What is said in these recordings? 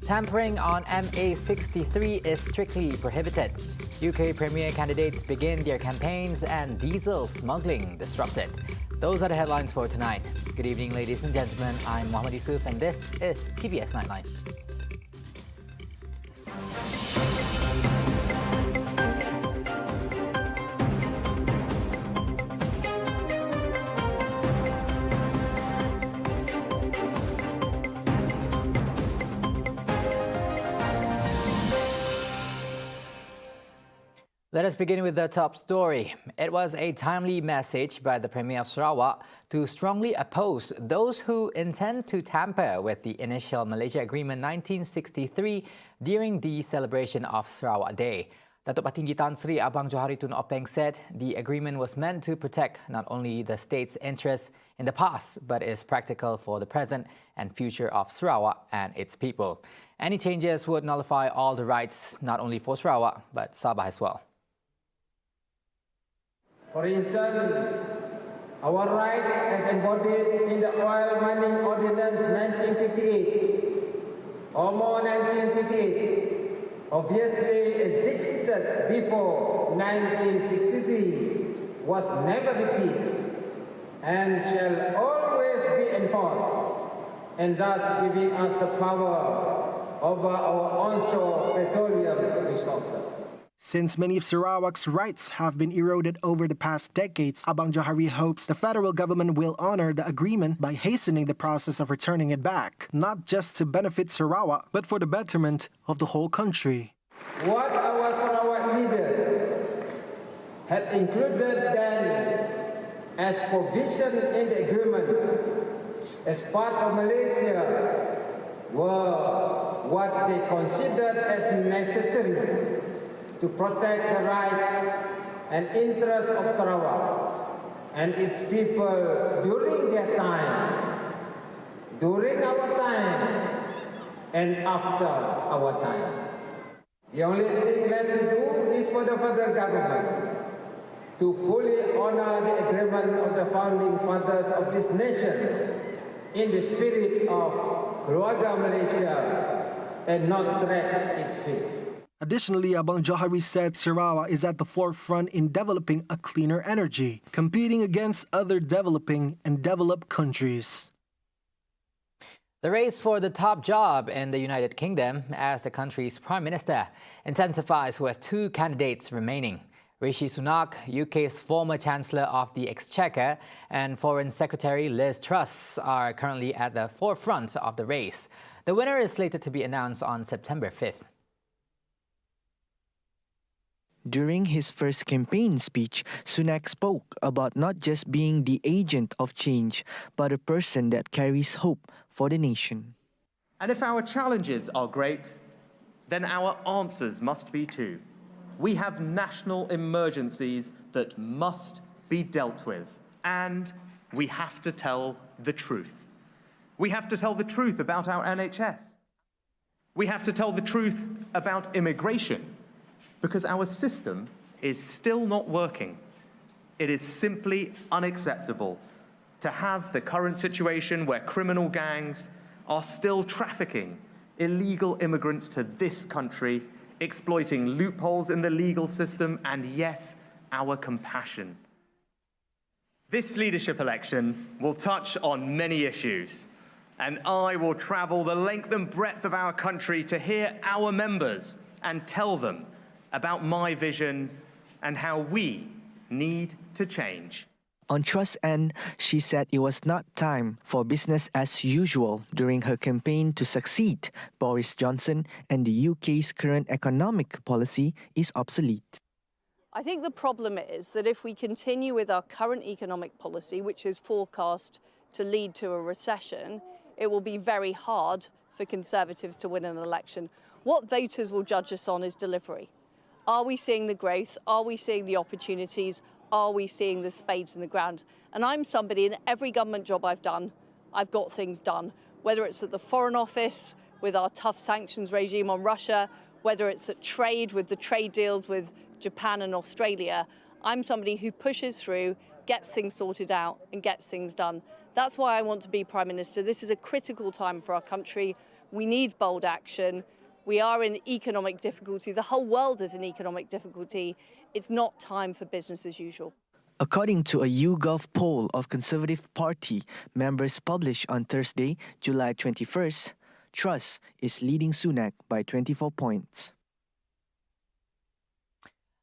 Tampering on MA63 is strictly prohibited. UK Premier candidates begin their campaigns and diesel smuggling disrupted. Those are the headlines for tonight. Good evening, ladies and gentlemen. I'm Mohammed Yusuf and this is TVS Nightline. Let us begin with the top story. It was a timely message by the Premier of Sarawak to strongly oppose those who intend to tamper with the initial Malaysia Agreement 1963 during the celebration of Sarawak Day. Datuk Patinggi Tan Sri Abang Johari Tun Openg said the agreement was meant to protect not only the state's interests in the past, but is practical for the present and future of Sarawak and its people. Any changes would nullify all the rights, not only for Sarawak, but Sabah as well. For instance, our rights as embodied in the Oil Mining Ordinance 1958, or more 1958, obviously existed before 1963, was never repeated, and shall always be enforced, and thus giving us the power over our onshore petroleum resources. Since many of Sarawak's rights have been eroded over the past decades, Abang Johari hopes the federal government will honor the agreement by hastening the process of returning it back, not just to benefit Sarawak, but for the betterment of the whole country. What our Sarawak leaders had included then as provision in the agreement as part of Malaysia were what they considered as necessary to protect the rights and interests of Sarawak and its people during their time, during our time, and after our time. The only thing left to do is for the federal government to fully honor the agreement of the founding fathers of this nation in the spirit of Keluarga Malaysia and not drag its feet. Additionally, Abang Johari said Sarawak is at the forefront in developing a cleaner energy, competing against other developing and developed countries. The race for the top job in the United Kingdom as the country's Prime Minister intensifies with two candidates remaining. Rishi Sunak, UK's former Chancellor of the Exchequer, and Foreign Secretary Liz Truss are currently at the forefront of the race. The winner is slated to be announced on September 5th. During his first campaign speech, Sunak spoke about not just being the agent of change, but a person that carries hope for the nation. And if our challenges are great, then our answers must be too. We have national emergencies that must be dealt with, and we have to tell the truth. We have to tell the truth about our NHS. We have to tell the truth about immigration, because our system is still not working. It is simply unacceptable to have the current situation where criminal gangs are still trafficking illegal immigrants to this country, exploiting loopholes in the legal system and, yes, our compassion. This leadership election will touch on many issues, and I will travel the length and breadth of our country to hear our members and tell them about my vision and how we need to change. On Truss' end, she said it was not time for business as usual during her campaign to succeed Boris Johnson, and the UK's current economic policy is obsolete. I think the problem is that if we continue with our current economic policy, which is forecast to lead to a recession, it will be very hard for Conservatives to win an election. What voters will judge us on is delivery. Are we seeing the growth? Are we seeing the opportunities? Are we seeing the spades in the ground? And I'm somebody, in every government job I've done, I've got things done. Whether it's at the Foreign Office with our tough sanctions regime on Russia, whether it's at trade with the trade deals with Japan and Australia, I'm somebody who pushes through, gets things sorted out and gets things done. That's why I want to be Prime Minister. This is a critical time for our country. We need bold action. We are in economic difficulty. The whole world is in economic difficulty. It's not time for business as usual. According to a YouGov poll of Conservative Party members published on Thursday, July 21st, Truss is leading Sunak by 24 points.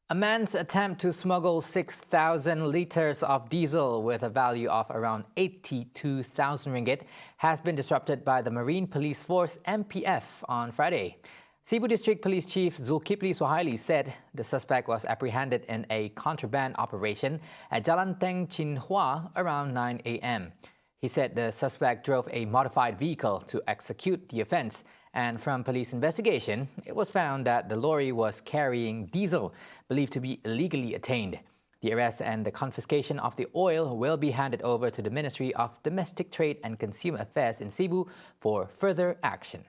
A man's attempt to smuggle 6,000 litres of diesel with a value of around 82,000 ringgit has been disrupted by the Marine Police Force MPF on Friday. Cebu District Police Chief Zulkifli Suhaili said the suspect was apprehended in a contraband operation at Jalan Teng Chin Hua around 9 a.m. He said the suspect drove a modified vehicle to execute the offence, and from police investigation, it was found that the lorry was carrying diesel believed to be illegally attained. The arrest and the confiscation of the oil will be handed over to the Ministry of Domestic Trade and Consumer Affairs in Cebu for further action.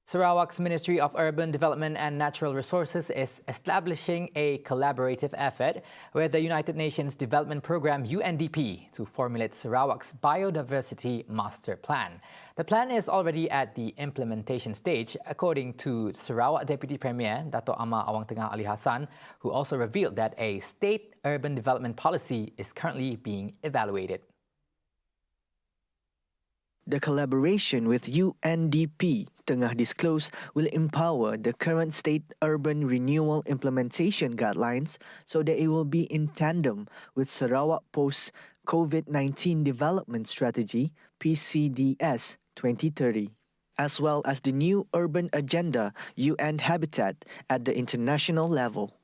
Sarawak's Ministry of Urban Development and Natural Resources is establishing a collaborative effort with the United Nations Development Programme UNDP to formulate Sarawak's Biodiversity Master Plan. The plan is already at the implementation stage, according to Sarawak Deputy Premier Dato' Amar Awang Tengah Ali Hassan, who also revealed that a state urban development policy is currently being evaluated. The collaboration with UNDP, Tengah disclosed, will empower the current state urban renewal implementation guidelines so that it will be in tandem with Sarawak Post-COVID-19 Development Strategy, PCDS 2030, as well as the new urban agenda, UN Habitat, at the international level.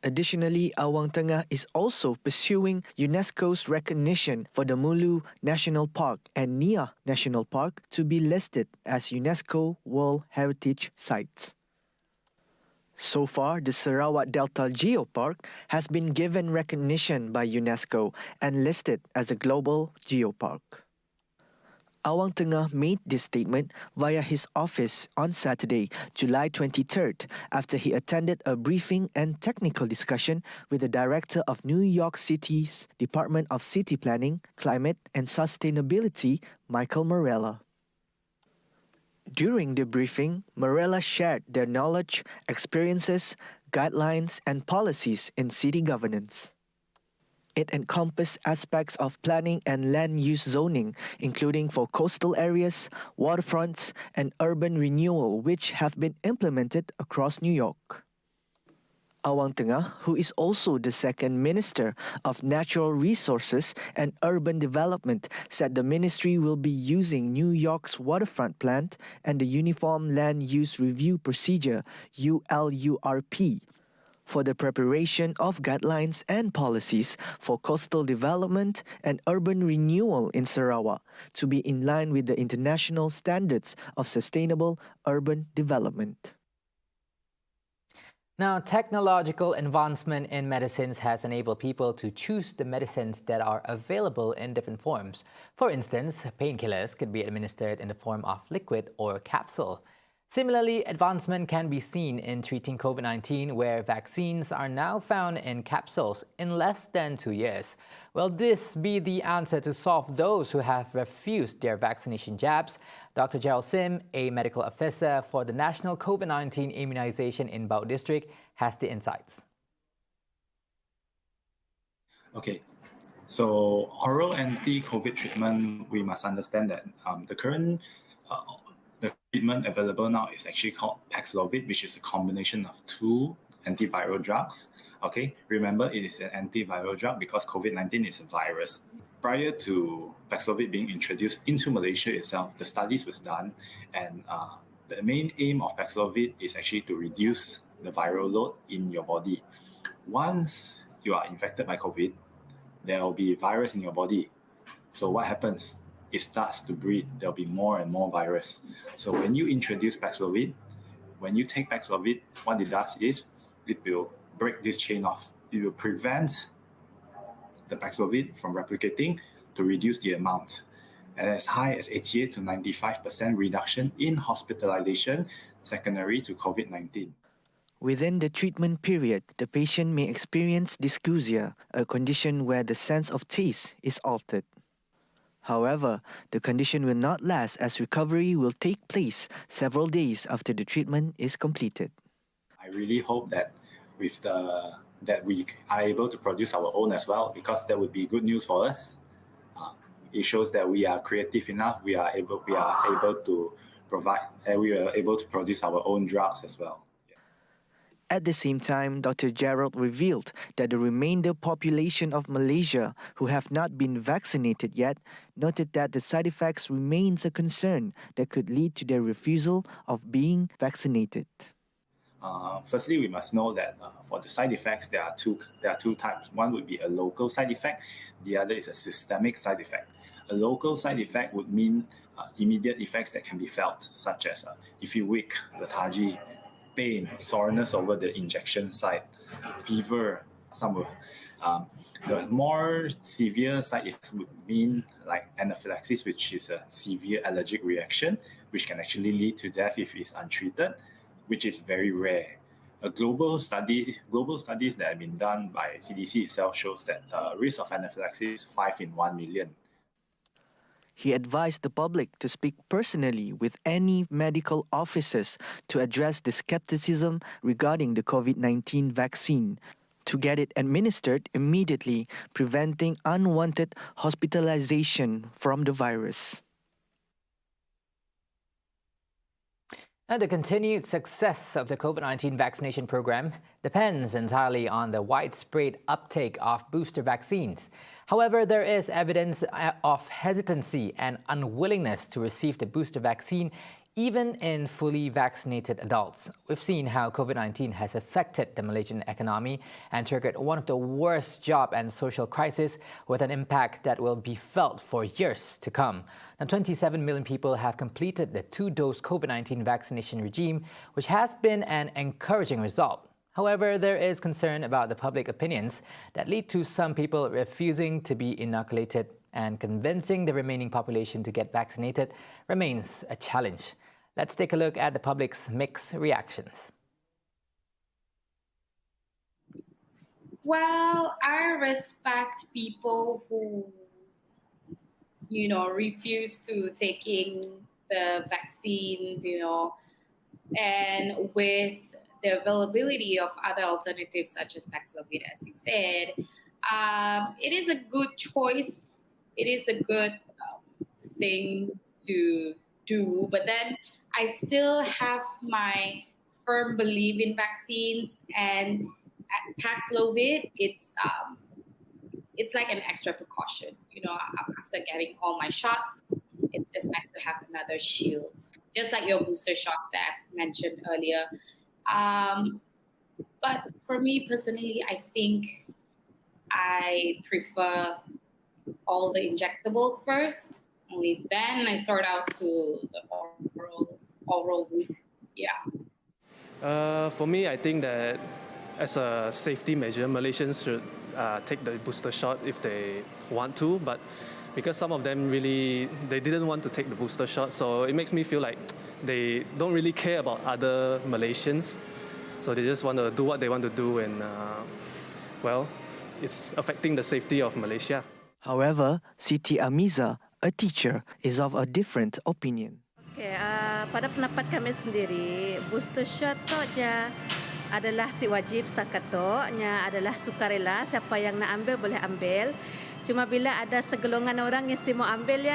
Additionally, Awang Tengah is also pursuing UNESCO's recognition for the Mulu National Park and Nia National Park to be listed as UNESCO World Heritage Sites. So far, the Sarawak Delta Geopark has been given recognition by UNESCO and listed as a global geopark. Awang Tengah made this statement via his office on Saturday, July 23rd, after he attended a briefing and technical discussion with the director of New York City's Department of City Planning, Climate and Sustainability, Michael Morella. During the briefing, Morella shared their knowledge, experiences, guidelines, and policies in city governance. It encompassed aspects of planning and land use zoning, including for coastal areas, waterfronts, and urban renewal, which have been implemented across New York. Awang Tengah, who is also the second Minister of Natural Resources and Urban Development, said the ministry will be using New York's waterfront plan and the Uniform Land Use Review Procedure, ULURP, for the preparation of guidelines and policies for coastal development and urban renewal in Sarawak to be in line with the international standards of sustainable urban development. Now, technological advancement in medicines has enabled people to choose the medicines that are available in different forms. For instance, painkillers could be administered in the form of liquid or capsule. Similarly, advancement can be seen in treating COVID-19, where vaccines are now found in capsules in less than 2 years. Will this be the answer to solve those who have refused their vaccination jabs? Dr. Gerald Sim, a medical officer for the National COVID-19 Immunization in Bau District, has the insights. Okay, so oral anti-COVID treatment, we must understand that the current the treatment available now is actually called Paxlovid, which is a combination of two antiviral drugs. Okay, remember it is an antiviral drug because COVID-19 is a virus. Prior to Paxlovid being introduced into Malaysia itself, the studies was done, and the main aim of Paxlovid is actually to reduce the viral load in your body. Once you are infected by COVID, there will be virus in your body. So what happens? It starts to breed. There'll be more and more virus. So when you introduce Paxlovid, when you take Paxlovid, what it does is it will break this chain off. It will prevent the Paxlovid from replicating to reduce the amount. And as high as 88 to 95% reduction in hospitalization secondary to COVID-19. Within the treatment period, the patient may experience dysgeusia, a condition where the sense of taste is altered. However, the condition will not last as recovery will take place several days after the treatment is completed. I really hope that that we are able to produce our own as well, because that would be good news for us. It shows that we are creative enough. We are able to provide, and we are able to produce our own drugs as well. At the same time, Dr. Gerald revealed that the remainder population of Malaysia who have not been vaccinated yet noted that the side effects remains a concern that could lead to their refusal of being vaccinated. Firstly, we must know that for the side effects, there are two types. One would be a local side effect. The other is a systemic side effect. A local side effect would mean immediate effects that can be felt, such as if you weak, lethargy, pain, soreness over the injection site, fever. The more severe side effects would mean like anaphylaxis, which is a severe allergic reaction, which can actually lead to death if it's untreated, which is very rare. Global studies that have been done by CDC itself shows that risk of anaphylaxis is 5 in 1 million. He advised the public to speak personally with any medical officers to address the skepticism regarding the COVID-19 vaccine, to get it administered immediately, preventing unwanted hospitalization from the virus. And the continued success of the COVID-19 vaccination program depends entirely on the widespread uptake of booster vaccines. However, there is evidence of hesitancy and unwillingness to receive the booster vaccine even in fully vaccinated adults. We've seen how COVID-19 has affected the Malaysian economy and triggered one of the worst job and social crises with an impact that will be felt for years to come. Now, 27 million people have completed the 2-dose COVID-19 vaccination regime, which has been an encouraging result. However, there is concern about the public opinions that lead to some people refusing to be inoculated, and convincing the remaining population to get vaccinated remains a challenge. Let's take a look at the public's mixed reactions. Well, I respect people who, refuse to taking the vaccines, and with the availability of other alternatives such as Paxlovid, as you said, it is a good choice. It is a good thing to do, but then I still have my firm belief in vaccines, and Paxlovid, it's like an extra precaution. After getting all my shots, it's just nice to have another shield, just like your booster shots that I've mentioned earlier. But for me personally, I think I prefer all the injectables first. Only then I sort out to the oral route. Yeah. For me, I think that as a safety measure, Malaysians should take the booster shot if they want to, but because some of them they didn't want to take the booster shot, so it makes me feel like they don't really care about other Malaysians, so they just want to do what they want to do, and it's affecting the safety of Malaysia. However, Siti Amiza, a teacher, is of a different opinion. Okay, pada pendapat kami sendiri, booster shot tu je adalah si wajib setakat tu, adalah sukarela, siapa yang nak ambil boleh ambil. Cuma bila ada segelongan orang yang mau ambil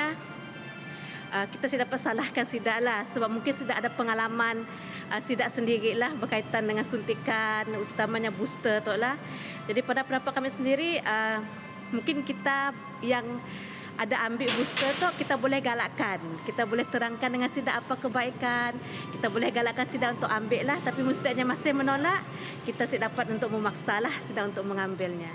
kita tidak dapat salahkan SIDA lah, sebab mungkin SIDA ada pengalaman SIDA sendirilah berkaitan dengan suntikan, utamanya booster tu lah. Jadi pada pendapat kami sendiri, mungkin kita yang ada ambil booster tu kita boleh galakkan, kita boleh terangkan dengan SIDA apa kebaikan, kita boleh galakkan SIDA untuk ambil lah, tapi mestinya masih menolak, kita tidak dapat untuk memaksalah SIDA untuk mengambilnya.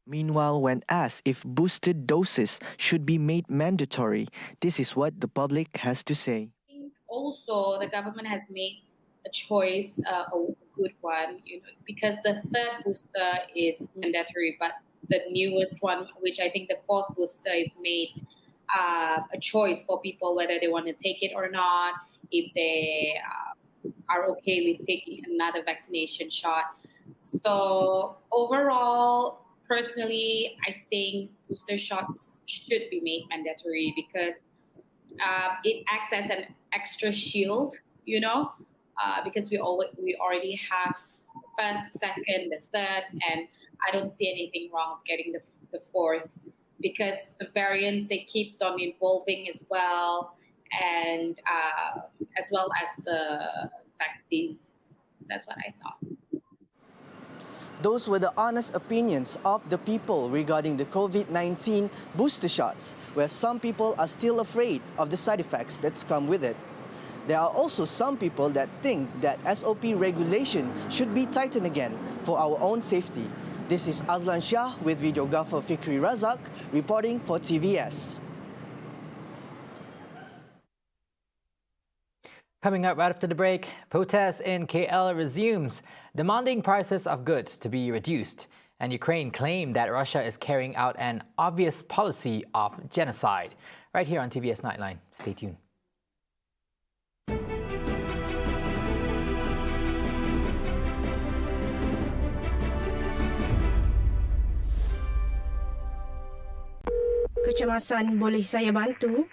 Meanwhile, when asked if boosted doses should be made mandatory, this is what the public has to say. I think also the government has made a choice, a good one, because the third booster is mandatory, but the newest one, which I think the 4th booster, is made a choice for people whether they want to take it or not. If they are okay with taking another vaccination shot. So overall, personally, I think booster shots should be made mandatory because it acts as an extra shield, because we already have first, second, the third, and I don't see anything wrong of getting the fourth because the variants, they keep on evolving as well, and as well as the vaccines. That's what I thought. Those were the honest opinions of the people regarding the COVID-19 booster shots, where some people are still afraid of the side effects that come with it. There are also some people that think that SOP regulation should be tightened again for our own safety. This is Azlan Shah with videographer Fikri Razak reporting for TVS. Coming up right after the break, protests in KL resumes, demanding prices of goods to be reduced. And Ukraine claimed that Russia is carrying out an obvious policy of genocide. Right here on TVS Nightline. Stay tuned. Kecemasan, boleh saya bantu?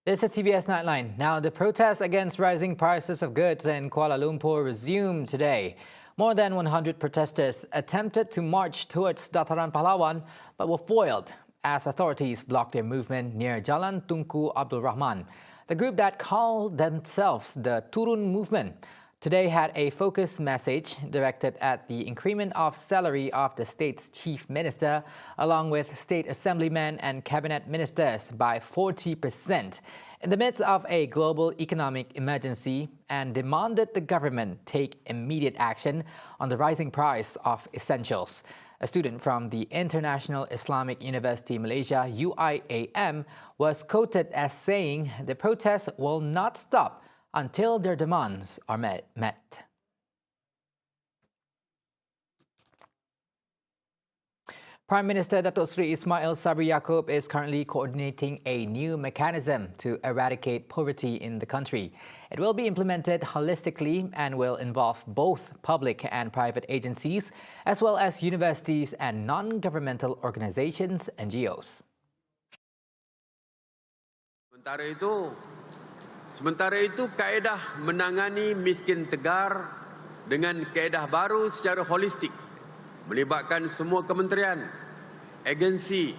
This is TVS Nightline. Now, the protests against rising prices of goods in Kuala Lumpur resumed today. More than 100 protesters attempted to march towards Dataran Pahlawan but were foiled as authorities blocked their movement near Jalan Tunku Abdul Rahman. The group that called themselves the Turun Movement today had a focused message directed at the increment of salary of the state's chief minister, along with state assemblymen and cabinet ministers by 40% in the midst of a global economic emergency, and demanded the government take immediate action on the rising price of essentials. A student from the International Islamic University Malaysia, UIAM, was quoted as saying the protests will not stop until their demands are met. Prime Minister Datuk Seri Ismail Sabri Yaakob is currently coordinating a new mechanism to eradicate poverty in the country. It will be implemented holistically and will involve both public and private agencies, as well as universities and non-governmental organizations, NGOs. Sementara itu, kaedah menangani miskin tegar dengan kaedah baru secara holistik melibatkan semua kementerian, agensi,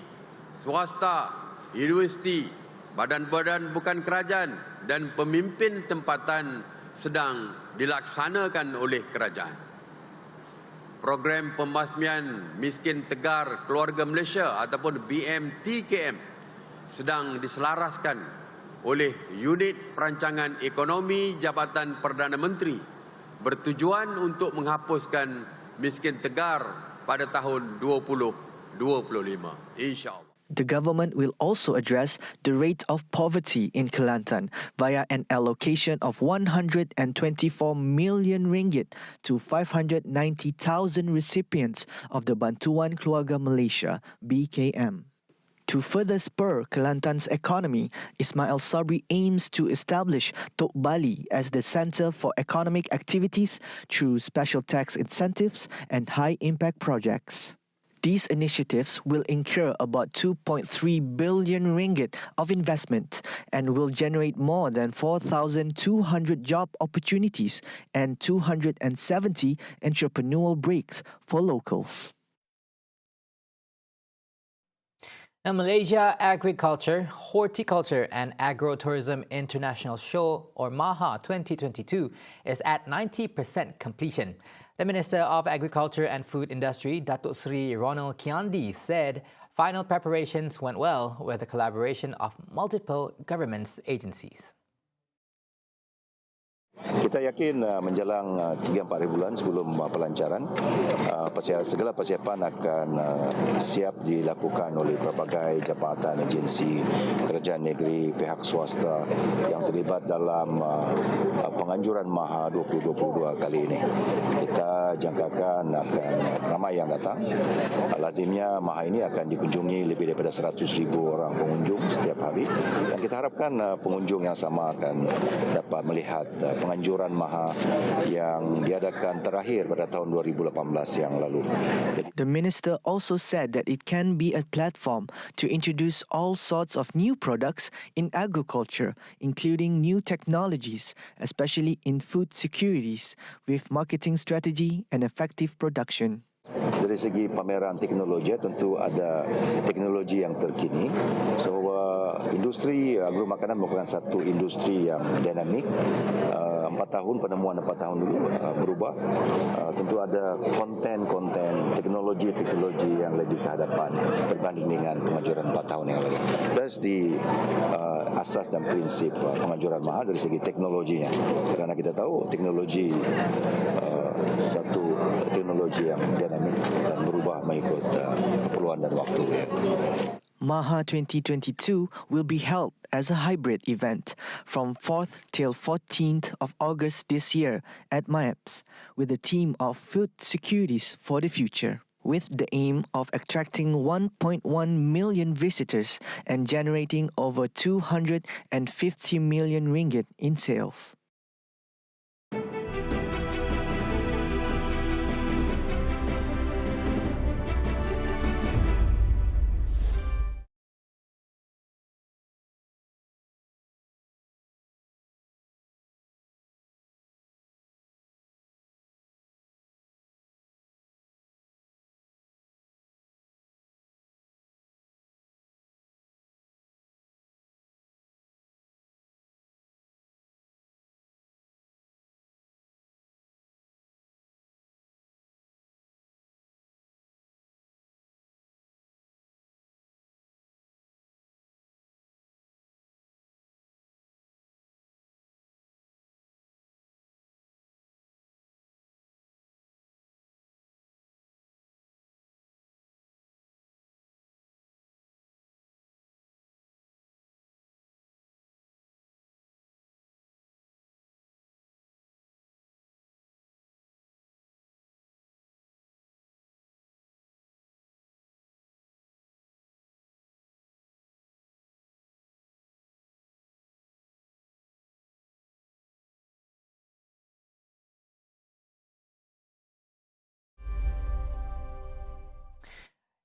swasta, universiti, badan-badan bukan kerajaan dan pemimpin tempatan sedang dilaksanakan oleh kerajaan. Program pembasmian miskin tegar keluarga Malaysia ataupun BMTKM sedang diselaraskan oleh Unit Perancangan Ekonomi Jabatan Perdana Menteri bertujuan untuk menghapuskan miskin tegar pada tahun 2025. InsyaAllah. The government will also address the rate of poverty in Kelantan via an allocation of 124 million ringgit to 590,000 recipients of the Bantuan Keluarga Malaysia (BKM). To further spur Kelantan's economy, Ismail Sabri aims to establish Tok Bali as the centre for economic activities through special tax incentives and high-impact projects. These initiatives will incur about 2.3 billion ringgit of investment and will generate more than 4,200 job opportunities and 270 entrepreneurial breaks for locals. Now, Malaysia Agriculture, Horticulture and Agrotourism International Show, or MAHA 2022, is at 90% completion. The Minister of Agriculture and Food Industry, Datuk Seri Ronald Kiandi, said final preparations went well with the collaboration of multiple government agencies. Kita yakin menjelang 3-4 bulan sebelum pelancaran, segala persiapan akan siap dilakukan oleh pelbagai jabatan, agensi, kerajaan negeri, pihak swasta yang terlibat dalam penganjuran MAHA 2022 kali ini. Kita jangkakan akan ramai yang datang. Lazimnya MAHA ini akan dikunjungi lebih daripada 100,000 orang pengunjung setiap hari. Dan kita harapkan pengunjung yang sama akan dapat melihat penganjuran MAHA yang diadakan terakhir pada tahun 2018 yang lalu. The minister also said that it can be a platform to introduce all sorts of new products in agriculture, including new technologies, especially in food securities, with marketing strategy and effective production. Dari segi pameran teknologi, tentu ada teknologi yang terkini. So, industri agro makanan merupakan satu industri yang dinamik. 4 tahun, penemuan 4 tahun dulu berubah. Tentu ada konten-konten, teknologi-teknologi yang lebih ke hadapan berbanding dengan penganjuran 4 tahun yang lalu. Plus di asas dan prinsip penganjuran MAHA dari segi teknologinya. Kerana kita tahu teknologi satu teknologi yang dinamik dan berubah mengikut keperluan dan waktu. MAHA 2022 will be held as a hybrid event from 4th till 14th of August this year at MIAPS with a theme of food securities for the future, with the aim of attracting 1.1 million visitors and generating over 250 million ringgit in sales.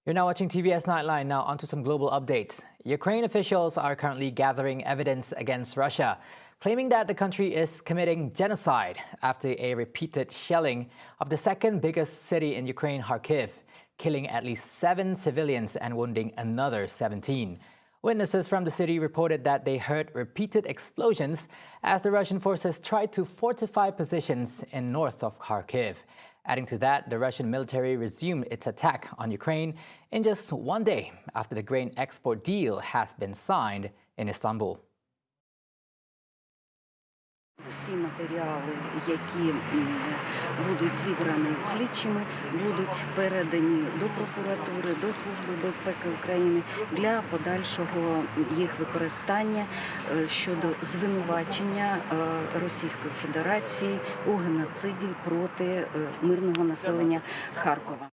You're now watching TVS Nightline. Now onto some global updates. Ukraine officials are currently gathering evidence against Russia, claiming that the country is committing genocide after a repeated shelling of the second biggest city in Ukraine, Kharkiv. killing at least 7 civilians and wounding another 17. Witnesses from the city reported that they heard repeated explosions as the Russian forces tried to fortify positions in north of Kharkiv. Adding to that, the Russian military resumed its attack on Ukraine in just one day after the grain export deal has been signed in Istanbul. Всі матеріали, які будуть зібрані слідчими, будуть передані до прокуратури, до Служби безпеки України для подальшого їх використання щодо звинувачення Російської Федерації у геноциді проти мирного населення Харкова.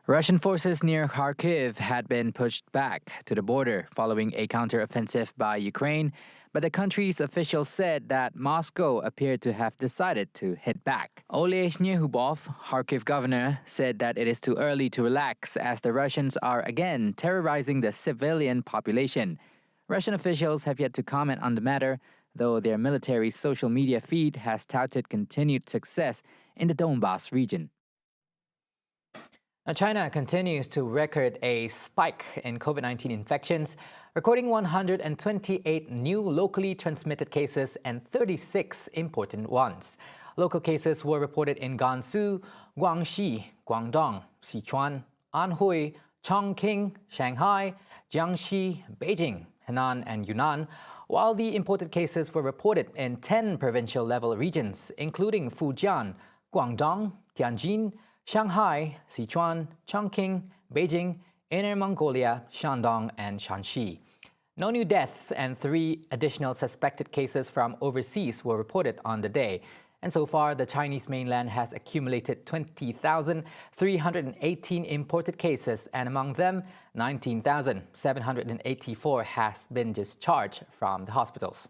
Russian forces near Kharkiv had been pushed back to the border following a counteroffensive by Ukraine, but the country's officials said that Moscow appeared to have decided to hit back. Oleh Shnyehubov, Kharkiv governor, said that it is too early to relax as the Russians are again terrorizing the civilian population. Russian officials have yet to comment on the matter, though their military's social media feed has touted continued success in the Donbas region. Now, China continues to record a spike in COVID-19 infections, recording 128 new locally transmitted cases and 36 important ones. Local cases were reported in Gansu, Guangxi, Guangdong, Sichuan, Anhui, Chongqing, Shanghai, Jiangxi, Beijing, Henan, and Yunnan, while the imported cases were reported in 10 provincial-level regions, including Fujian, Guangdong, Tianjin, Shanghai, Sichuan, Chongqing, Beijing, Inner Mongolia, Shandong, and Shanxi. No new deaths and 3 additional suspected cases from overseas were reported on the day. And so far, the Chinese mainland has accumulated 20,318 imported cases, and among them, 19,784 has been discharged from the hospitals.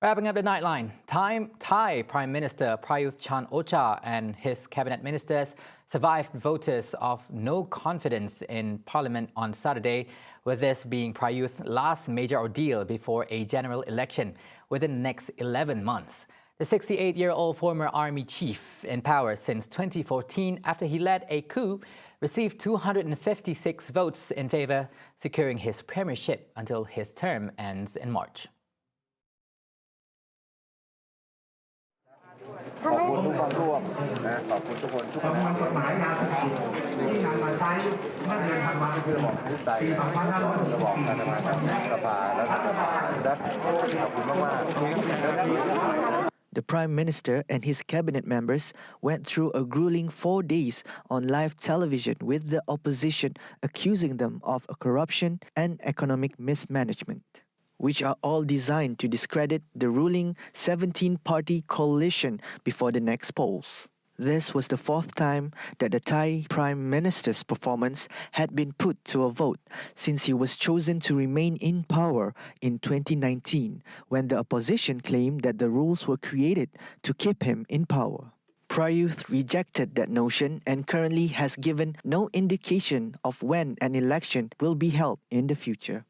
Wrapping up the Nightline, Thai Prime Minister Prayuth Chan-o-cha and his cabinet ministers survived voters of no confidence in Parliament on Saturday, with this being Prayuth's last major ordeal before a general election within the next 11 months. The 68-year-old former army chief in power since 2014 after he led a coup received 256 votes in favor, securing his premiership until his term ends in March. ขอบคุณทุกความร่วมนะขอบคุณทุกคนทุกคณะกฎหมายยาเสพติดที่นำมาใช้เมื่อเดือนธันวาคมปี2566ระบบการทำงานของสภาและสภาและขอบคุณมากๆ The Prime Minister and his cabinet members went through a grueling 4 days on live television with the opposition accusing them of corruption and economic mismanagement, which are all designed to discredit the ruling 17-party coalition before the next polls. This was the 4th time that the Thai Prime Minister's performance had been put to a vote since he was chosen to remain in power in 2019, when the opposition claimed that the rules were created to keep him in power. Prayuth rejected that notion and currently has given no indication of when an election will be held in the future.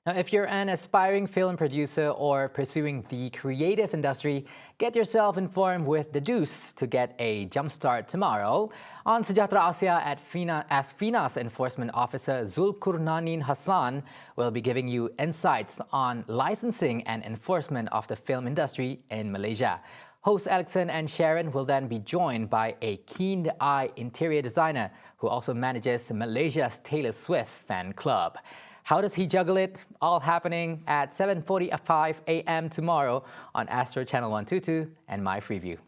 Now, if you're an aspiring film producer or pursuing the creative industry, get yourself informed with The Deuce to get a jumpstart tomorrow. On Sejahtera Asia as FINA's Enforcement Officer Zulkarnain Hassan will be giving you insights on licensing and enforcement of the film industry in Malaysia. Hosts Alexon and Sharon will then be joined by a keen-eye interior designer who also manages Malaysia's Taylor Swift fan club. How does he juggle it? All happening at 7:45 a.m. tomorrow on Astro Channel 122 and My Freeview.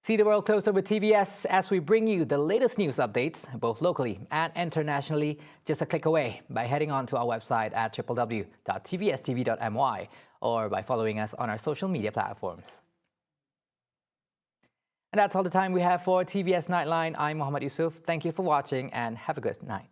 See the world closer with TVS as we bring you the latest news updates, both locally and internationally, just a click away by heading on to our website at www.tvstv.my or by following us on our social media platforms. And that's all the time we have for TVS Nightline. I'm Muhammad Yusuf. Thank you for watching and have a good night.